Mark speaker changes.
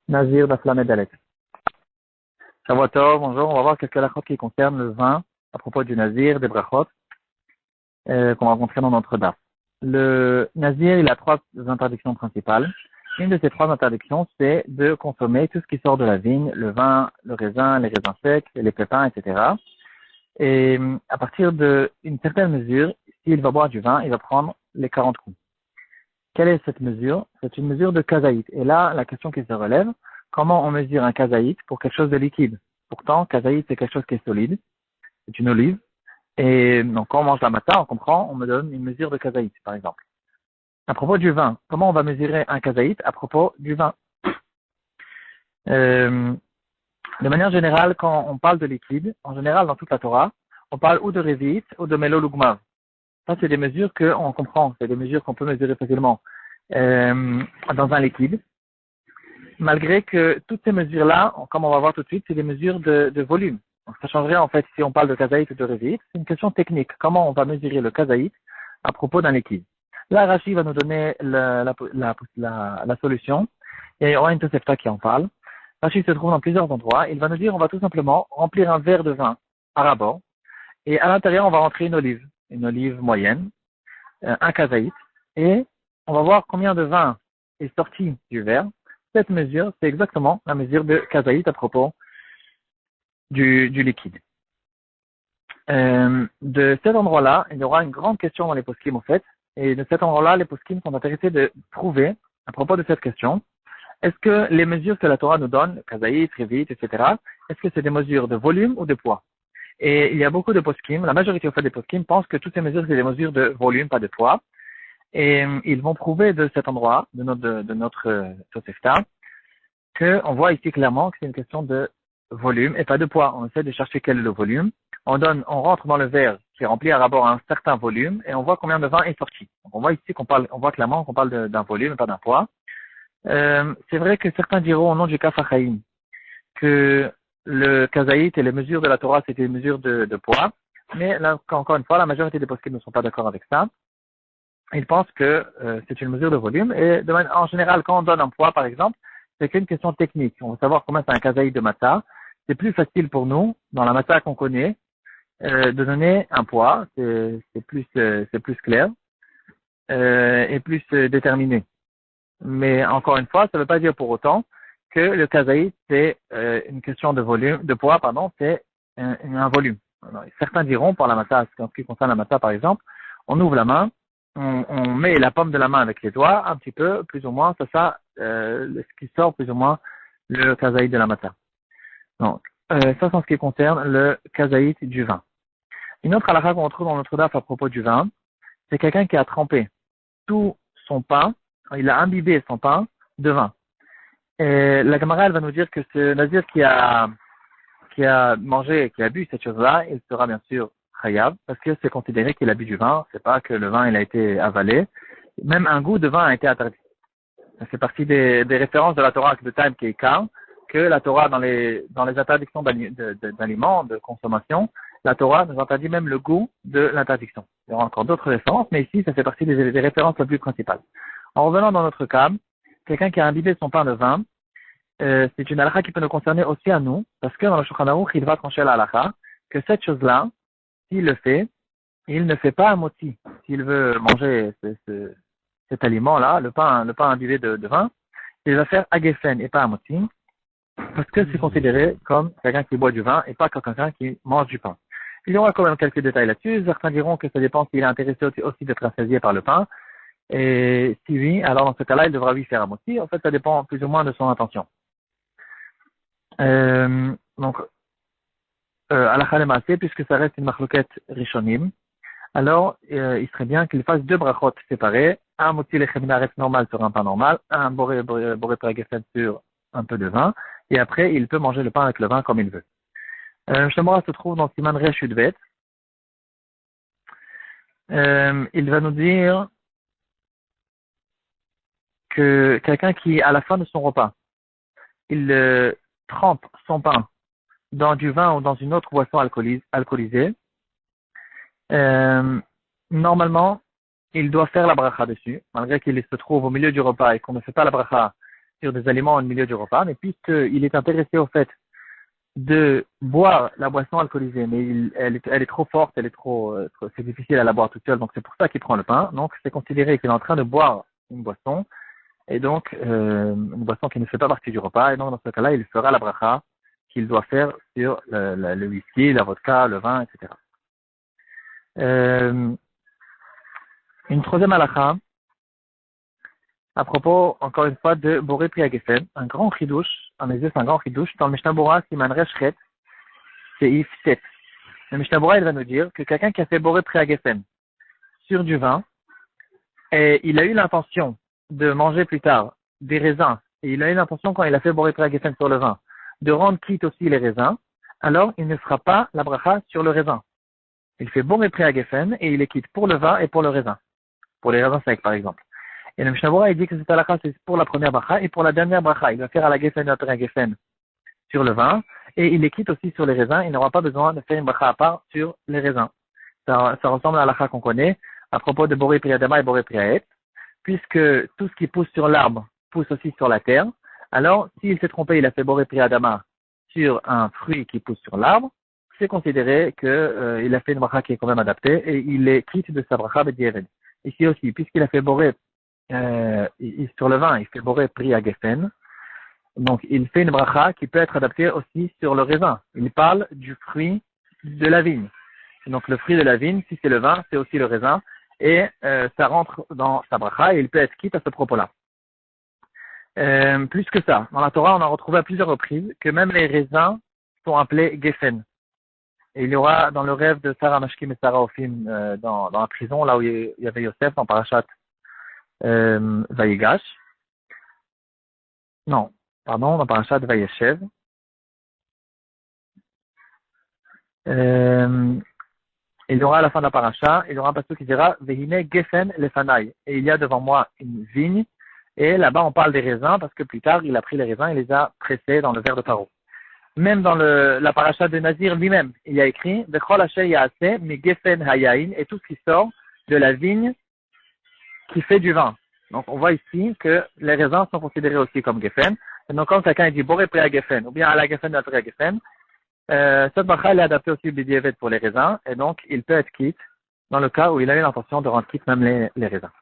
Speaker 1: Nazir d'Aflamed Alex. Shavuot, bonjour. On va voir quelques halachot qui concernent le vin à propos du Nazir, des brachot, qu'on va rencontrer dans notre daf. Le Nazir, il a trois interdictions principales. Une de ces trois interdictions, c'est de consommer tout ce qui sort de la vigne, le vin, le raisin, les raisins secs, les pépins, etc. Et à partir d'une certaine mesure, s'il va boire du vin, il va prendre les 40 coups. Quelle est cette mesure? C'est une mesure de kazaït. Et là, la question qui se relève, comment on mesure un kazaït pour quelque chose de liquide? Pourtant, kazaït, c'est quelque chose qui est solide. C'est une olive. Et donc, quand on mange la mata, on comprend, on me donne une mesure de kazaït, par exemple. À propos du vin, comment on va mesurer un kazaït à propos du vin? De manière générale, quand on parle de liquide, en général, dans toute la Torah, on parle ou de révit ou de melolugmav. Ça, c'est des mesures qu'on comprend. C'est des mesures qu'on peut mesurer facilement dans un liquide. Malgré que toutes ces mesures-là, comme on va voir tout de suite, c'est des mesures de volume. Donc, ça changerait en fait si on parle de kazaït ou de révit. C'est une question technique. Comment on va mesurer le kazaït à propos d'un liquide? Là, Rashi va nous donner la solution. Il y aura une Tosefta qui en parle. Rashi se trouve dans plusieurs endroits. Il va nous dire on va tout simplement remplir un verre de vin à rabord. Et à l'intérieur, on va rentrer une olive moyenne, un kazaït. Et on va voir combien de vin est sorti du verre. Cette mesure, c'est exactement la mesure de kazaït à propos du liquide. De cet endroit-là, il y aura une grande question dans les poskim en fait. Et de cet endroit-là, les poskim sont intéressés de prouver, à propos de cette question, est-ce que les mesures que la Torah nous donne, kazaït, révit, etc., est-ce que c'est des mesures de volume ou de poids? Et il y a beaucoup de poskim, la majorité au fait des poskim pensent que toutes ces mesures, c'est des mesures de volume, pas de poids. Et ils vont prouver de cet endroit, de notre Tosefta, qu'on voit ici clairement que c'est une question de volume et pas de poids. On essaie de chercher quel est le volume. On rentre dans le verre qui est rempli à rapport à un certain volume et on voit combien de vin est sorti. Donc on voit ici on voit clairement qu'on parle d'un volume et pas d'un poids. C'est vrai que certains diront au nom du Kaf HaChaim que le kazaït et les mesures de la Torah c'était des mesures de poids. Mais là, encore une fois, la majorité des poskim ne sont pas d'accord avec ça. Ils pensent que c'est une mesure de volume et en général, quand on donne un poids, par exemple, c'est qu'une question technique. On veut savoir combien c'est un kazaït de mata. C'est plus facile pour nous, dans la mata qu'on connaît, de donner un poids. C'est plus clair et plus déterminé. Mais encore une fois, ça ne veut pas dire pour autant que le kazaït c'est une question de volume, de poids, pardon, c'est un volume. Alors, certains diront pour la mata, en ce qui concerne la mata par exemple, on ouvre la main, on met la paume de la main avec les doigts, un petit peu, plus ou moins, ce qui sort plus ou moins le kazaït de la mata. Donc, ça c'est en ce qui concerne le kazaït du vin. Une autre halakha qu'on retrouve dans notre daf à propos du vin, c'est quelqu'un qui a trempé tout son pain, il a imbibé son pain de vin. Et la Gemara, elle va nous dire que ce nazir qui a mangé, qui a bu cette chose-là, il sera bien sûr chayav, parce que c'est considéré qu'il a bu du vin, c'est pas que le vin il a été avalé. Même un goût de vin a été interdit. Ça fait partie des références de la Torah de Time Keikar, que la Torah dans les interdictions d'aliments, de consommation, la Torah nous interdit même le goût de l'interdiction. Il y aura encore d'autres références, mais ici, ça fait partie des références les plus principales. En revenant dans notre cas, quelqu'un qui a imbibé son pain de vin, c'est une halakha qui peut nous concerner aussi à nous, parce que dans le Shulchan Aruch, il va trancher la halakha, que cette chose-là, s'il le fait, il ne fait pas un moti. S'il veut manger cet aliment-là, le pain imbibé de vin, il va faire agefen et pas un moti, parce que c'est considéré comme quelqu'un qui boit du vin et pas comme quelqu'un qui mange du pain. Il y aura quand même quelques détails là-dessus. Certains diront que ça dépend s'il est intéressé aussi d'être rassasié par le pain. Et si oui, alors dans ce cas-là, il devra lui faire un moti. En fait, ça dépend plus ou moins de son intention. Donc, halakha lema'aseh, puisque ça reste une machloket rishonim, alors il serait bien qu'il fasse deux brachot séparés, un moti lechem naretz normal sur un pain normal, un boré peragefen sur un peu de vin, et après il peut manger le pain avec le vin comme il veut. Shemora se trouve dans Siman Resh Yudbet. Il va nous dire que quelqu'un qui, à la fin de son repas, il trempe son pain dans du vin ou dans une autre boisson alcoolisée, normalement, il doit faire la bracha dessus, malgré qu'il se trouve au milieu du repas et qu'on ne fait pas la bracha sur des aliments au milieu du repas, mais puisqu'il est intéressé au fait de boire la boisson alcoolisée, mais elle est trop forte, c'est difficile à la boire toute seule, donc c'est pour ça qu'il prend le pain. Donc c'est considéré qu'il est en train de boire une boisson, et donc une boisson qui ne fait pas partie du repas, et donc dans ce cas-là, il fera la bracha qu'il doit faire sur le whisky, la vodka, le vin, etc. Une troisième halakha, à propos, encore une fois, de Boré Priagefen, un grand chidouche, à mes yeux c'est un grand chidouche, dans le Mishnah Bora, Siman Reshchet, c'est If 7. Le Mishnah Bora, il va nous dire que quelqu'un qui a fait Boré Priagefen sur du vin, et il a eu l'intention de manger plus tard des raisins, et il a eu l'intention quand il a fait Boré Priagefen sur le vin, de rendre quitte aussi les raisins, alors il ne fera pas la bracha sur le raisin. Il fait Boré Priagefen et il est quitte pour le vin et pour le raisin. Pour les raisins secs, par exemple. Et le Mishnah Bora, il dit que cette halakha, c'est pour la première bracha et pour la dernière bracha. Il va faire à la gefen et à gefen sur le vin et il les quitte aussi sur les raisins. Il n'aura pas besoin de faire une bracha à part sur les raisins. Ça ressemble à l'halakha qu'on connaît à propos de Boré Priadama et Boré Priaet, puisque tout ce qui pousse sur l'arbre pousse aussi sur la terre. Alors, s'il s'est trompé, il a fait Boré Priadama sur un fruit qui pousse sur l'arbre, c'est considéré que il a fait une bracha qui est quand même adaptée et il est quitte de sa bracha b'diavad. Ici aussi, puisqu'il a fait Boré sur le vin, il fait Boré Pri à Geffen. Donc, il fait une bracha qui peut être adaptée aussi sur le raisin. Il parle du fruit de la vigne. Donc, le fruit de la vigne, si c'est le vin, c'est aussi le raisin. Et ça rentre dans sa bracha et il peut être quitte à ce propos-là. Plus que ça, dans la Torah, on a retrouvé à plusieurs reprises que même les raisins sont appelés Geffen. Et il y aura dans le rêve de Sarah Mashkim et Sarah Ophim dans la prison, là où il y avait Yosef, dans Parashat Vayigash. Non, pardon, dans Parashat Vayeshev. Il y aura à la fin de la paracha, il y aura un passage qui dira Vehine Geffen Lefanai. Et il y a devant moi une vigne. Et là-bas, on parle des raisins parce que plus tard, il a pris les raisins et les a pressés dans le verre de Paro. Même dans la paracha de Nazir lui-même, il y a écrit Vechol Asher Yaaseh Mi Geffen Hayain, et tout ce qui sort de la vigne qui fait du vin. Donc, on voit ici que les raisins sont considérés aussi comme Geffen. Et donc, quand quelqu'un dit Boré Pri à Geffen, ou bien à la Geffen à Geffen, cette bracha, elle est adaptée aussi b'diavad pour les raisins, et donc, il peut être quitte dans le cas où il a eu l'intention de rendre quitte même les raisins.